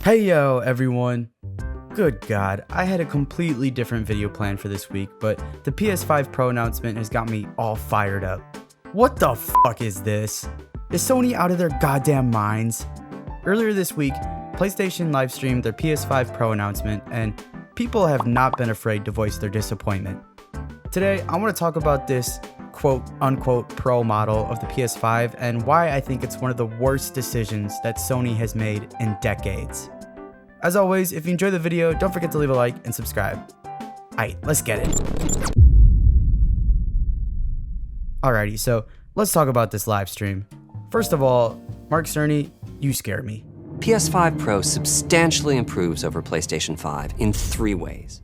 Hey yo everyone! Good God, I had a completely different video plan for this week, but the PS5 Pro announcement has got me all fired up. What the fuck is this? Is Sony out of their goddamn minds? Earlier this week, PlayStation livestreamed their PS5 Pro announcement, and people have not been afraid to voice their disappointment. Today, I want to talk about this quote-unquote Pro model of the PS5 and why I think it's one of the worst decisions that Sony has made in decades. As always, if you enjoyed the video, don't forget to leave a like and subscribe. Alright, let's get it. Alrighty, so let's talk about this live stream. First of all, Mark Cerny, you scare me. PS5 Pro substantially improves over PlayStation 5 in 3 ways.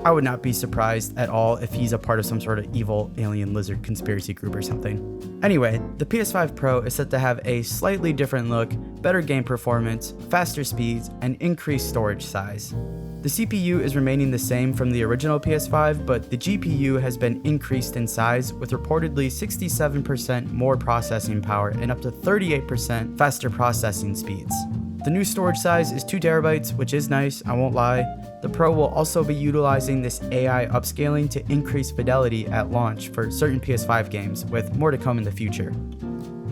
I would not be surprised at all if he's a part of some sort of evil alien lizard conspiracy group or something. Anyway, the PS5 Pro is set to have a slightly different look, better game performance, faster speeds, and increased storage size. The CPU is remaining the same from the original PS5, but the GPU has been increased in size with reportedly 67% more processing power and up to 38% faster processing speeds. The new storage size is 2TB, which is nice, I won't lie. The Pro will also be utilizing this AI upscaling to increase fidelity at launch for certain PS5 games, with more to come in the future.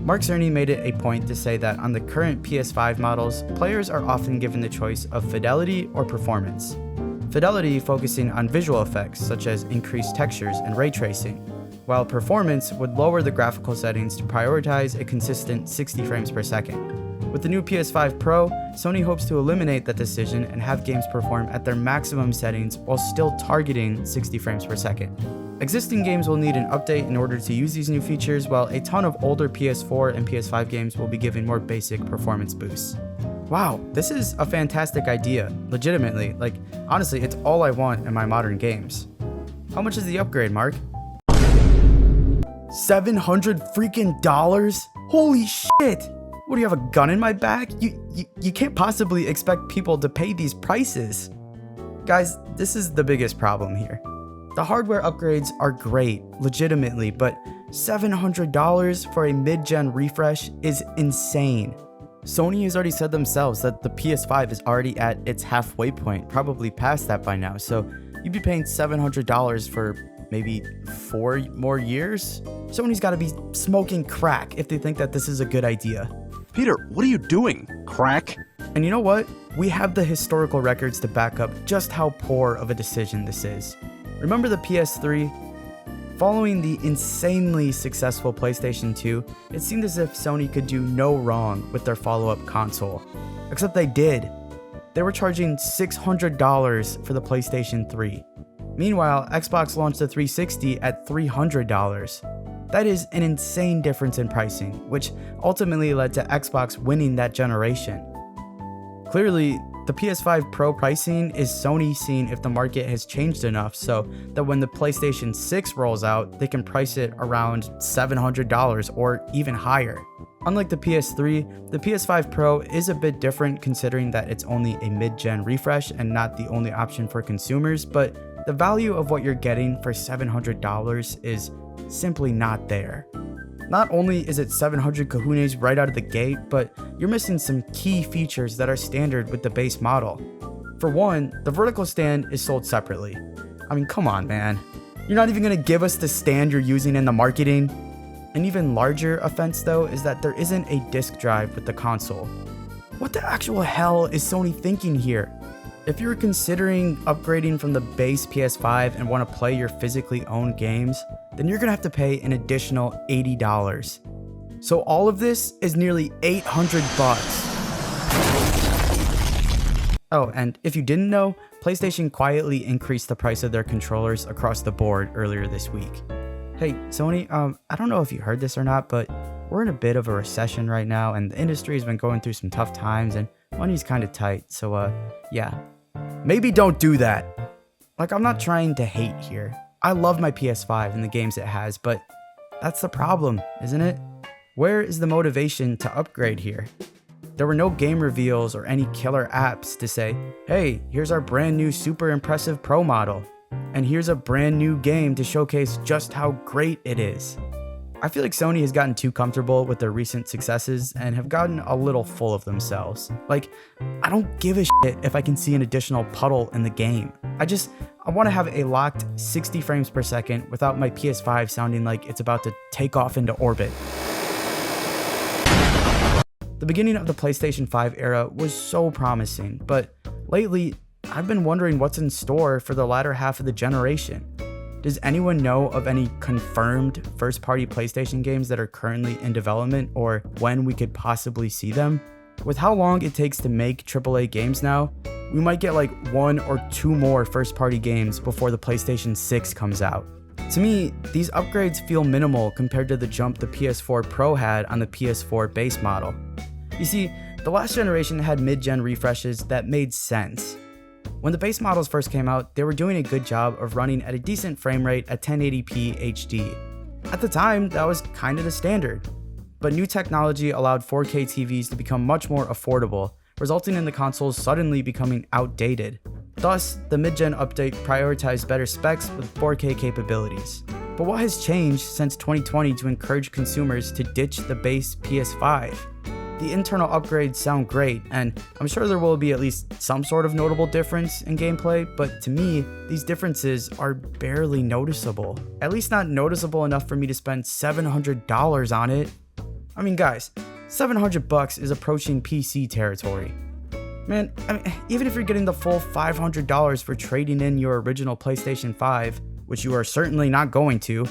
Mark Cerny made it a point to say that on the current PS5 models, players are often given the choice of fidelity or performance. Fidelity focusing on visual effects such as increased textures and ray tracing, while performance would lower the graphical settings to prioritize a consistent 60 frames per second. With the new PS5 Pro, Sony hopes to eliminate that decision and have games perform at their maximum settings while still targeting 60 frames per second. Existing games will need an update in order to use these new features, while a ton of older PS4 and PS5 games will be given more basic performance boosts. Wow, this is a fantastic idea, legitimately. Like, honestly, it's all I want in my modern games. How much is the upgrade, Mark? $700 freaking dollars? Holy shit! What, do you have a gun in my back? You can't possibly expect people to pay these prices. Guys, this is the biggest problem here. The hardware upgrades are great, legitimately, but $700 for a mid-gen refresh is insane. Sony has already said themselves that the PS5 is already at its halfway point, probably past that by now, so you'd be paying $700 for maybe 4 more years? Sony's gotta be smoking crack if they think that this is a good idea. Peter, what are you doing? Crack? And you know what? We have the historical records to back up just how poor of a decision this is. Remember the PS3? Following the insanely successful PlayStation 2, it seemed as if Sony could do no wrong with their follow-up console. Except they did. They were charging $600 for the PlayStation 3. Meanwhile, Xbox launched the 360 at $300. That is an insane difference in pricing, which ultimately led to Xbox winning that generation. Clearly, the PS5 Pro pricing is Sony seeing if the market has changed enough so that when the PlayStation 6 rolls out, they can price it around $700 or even higher. Unlike the PS3, the PS5 Pro is a bit different considering that it's only a mid-gen refresh and not the only option for consumers, but the value of what you're getting for $700 is simply not there. Not only is it 700 kahunas right out of the gate, but you're missing some key features that are standard with the base model. For one, the vertical stand is sold separately. I mean, come on, man. You're not even gonna give us the stand you're using in the marketing? An even larger offense, though, is that there isn't a disk drive with the console. What the actual hell is Sony thinking here? If you're considering upgrading from the base PS5 and want to play your physically owned games, then you're gonna have to pay an additional $80. So all of this is nearly $800 bucks. Oh, and if you didn't know, PlayStation quietly increased the price of their controllers across the board earlier this week. Hey, Sony, I don't know if you heard this or not, but we're in a bit of a recession right now, and the industry has been going through some tough times, and money's kind of tight, so yeah. Maybe don't do that. Like, I'm not trying to hate here. I love my PS5 and the games it has, but that's the problem, isn't it? Where is the motivation to upgrade here? There were no game reveals or any killer apps to say, hey, here's our brand new super impressive Pro model, and here's a brand new game to showcase just how great it is. I feel like Sony has gotten too comfortable with their recent successes and have gotten a little full of themselves. Like, I don't give a shit if I can see an additional puddle in the game. I want to have a locked 60 frames per second without my PS5 sounding like it's about to take off into orbit. The beginning of the PlayStation 5 era was so promising, but lately, I've been wondering what's in store for the latter half of the generation. Does anyone know of any confirmed first-party PlayStation games that are currently in development or when we could possibly see them? With how long it takes to make AAA games now, we might get like 1 or 2 more first-party games before the PlayStation 6 comes out. To me, these upgrades feel minimal compared to the jump the PS4 Pro had on the PS4 base model. You see, the last generation had mid-gen refreshes that made sense. When the base models first came out, they were doing a good job of running at a decent frame rate at 1080p HD. At the time, that was kind of the standard. But new technology allowed 4K TVs to become much more affordable, resulting in the consoles suddenly becoming outdated. Thus, the mid-gen update prioritized better specs with 4K capabilities. But what has changed since 2020 to encourage consumers to ditch the base PS5? The internal upgrades sound great, and I'm sure there will be at least some sort of notable difference in gameplay, but to me, these differences are barely noticeable. At least not noticeable enough for me to spend $700 on it. I mean, guys, $700 is approaching PC territory. Man, even if you're getting the full $500 for trading in your original PlayStation 5, which you are certainly not going to,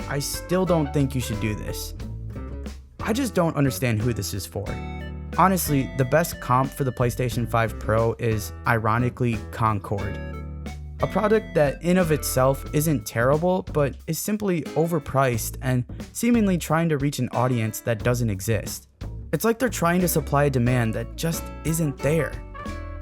I still don't think you should do this. I just don't understand who this is for. Honestly, the best comp for the PlayStation 5 Pro is, ironically, Concord. A product that in of itself isn't terrible, but is simply overpriced and seemingly trying to reach an audience that doesn't exist. It's like they're trying to supply a demand that just isn't there.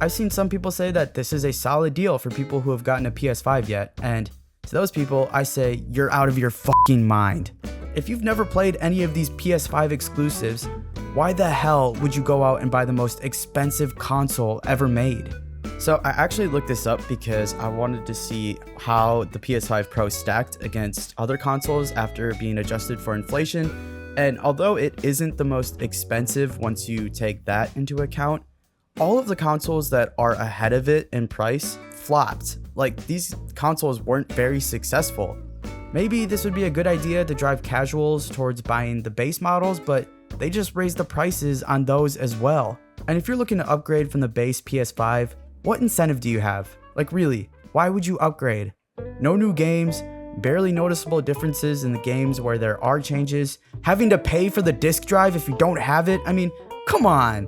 I've seen some people say that this is a solid deal for people who have gotten a PS5 yet, and to those people, I say, you're out of your fucking mind. If you've never played any of these PS5 exclusives, why the hell would you go out and buy the most expensive console ever made? So I actually looked this up because I wanted to see how the PS5 Pro stacked against other consoles after being adjusted for inflation. And although it isn't the most expensive once you take that into account, all of the consoles that are ahead of it in price flopped. Like, these consoles weren't very successful. Maybe this would be a good idea to drive casuals towards buying the base models, but they just raised the prices on those as well. And if you're looking to upgrade from the base PS5, what incentive do you have? Like, really, why would you upgrade? No new games, barely noticeable differences in the games where there are changes, having to pay for the disk drive if you don't have it. I mean, come on.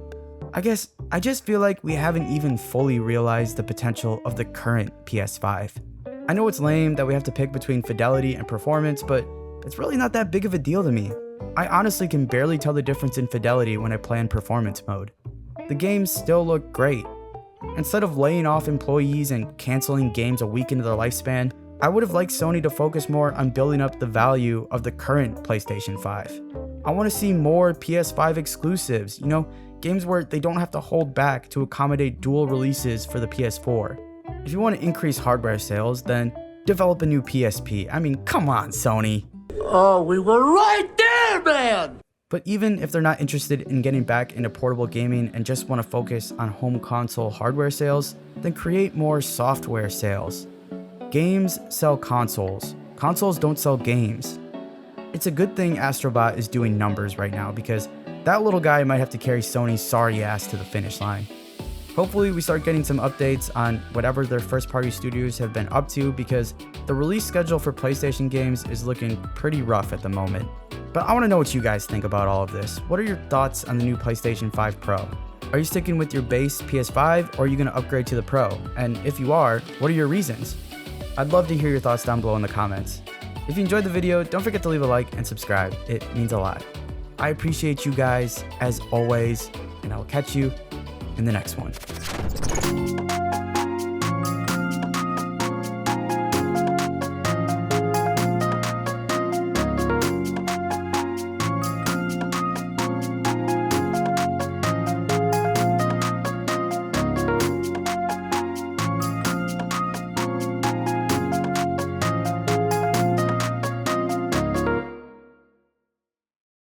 I just feel like we haven't even fully realized the potential of the current PS5. I know it's lame that we have to pick between fidelity and performance, but it's really not that big of a deal to me. I honestly can barely tell the difference in fidelity when I play in performance mode. The games still look great. Instead of laying off employees and canceling games a week into their lifespan, I would have liked Sony to focus more on building up the value of the current PlayStation 5. I want to see more PS5 exclusives, games where they don't have to hold back to accommodate dual releases for the PS4. If you want to increase hardware sales, then develop a new PSP. I mean, come on, Sony. Oh, we were right there, man! But even if they're not interested in getting back into portable gaming and just want to focus on home console hardware sales, then create more software sales. Games sell consoles. Consoles don't sell games. It's a good thing Astrobot is doing numbers right now, because that little guy might have to carry Sony's sorry ass to the finish line. Hopefully we start getting some updates on whatever their first party studios have been up to, because the release schedule for PlayStation games is looking pretty rough at the moment. But I want to know what you guys think about all of this. What are your thoughts on the new PlayStation 5 Pro? Are you sticking with your base PS5 or are you going to upgrade to the Pro? And if you are, what are your reasons? I'd love to hear your thoughts down below in the comments. If you enjoyed the video, don't forget to leave a like and subscribe. It means a lot. I appreciate you guys as always, and I'll catch you in the next one.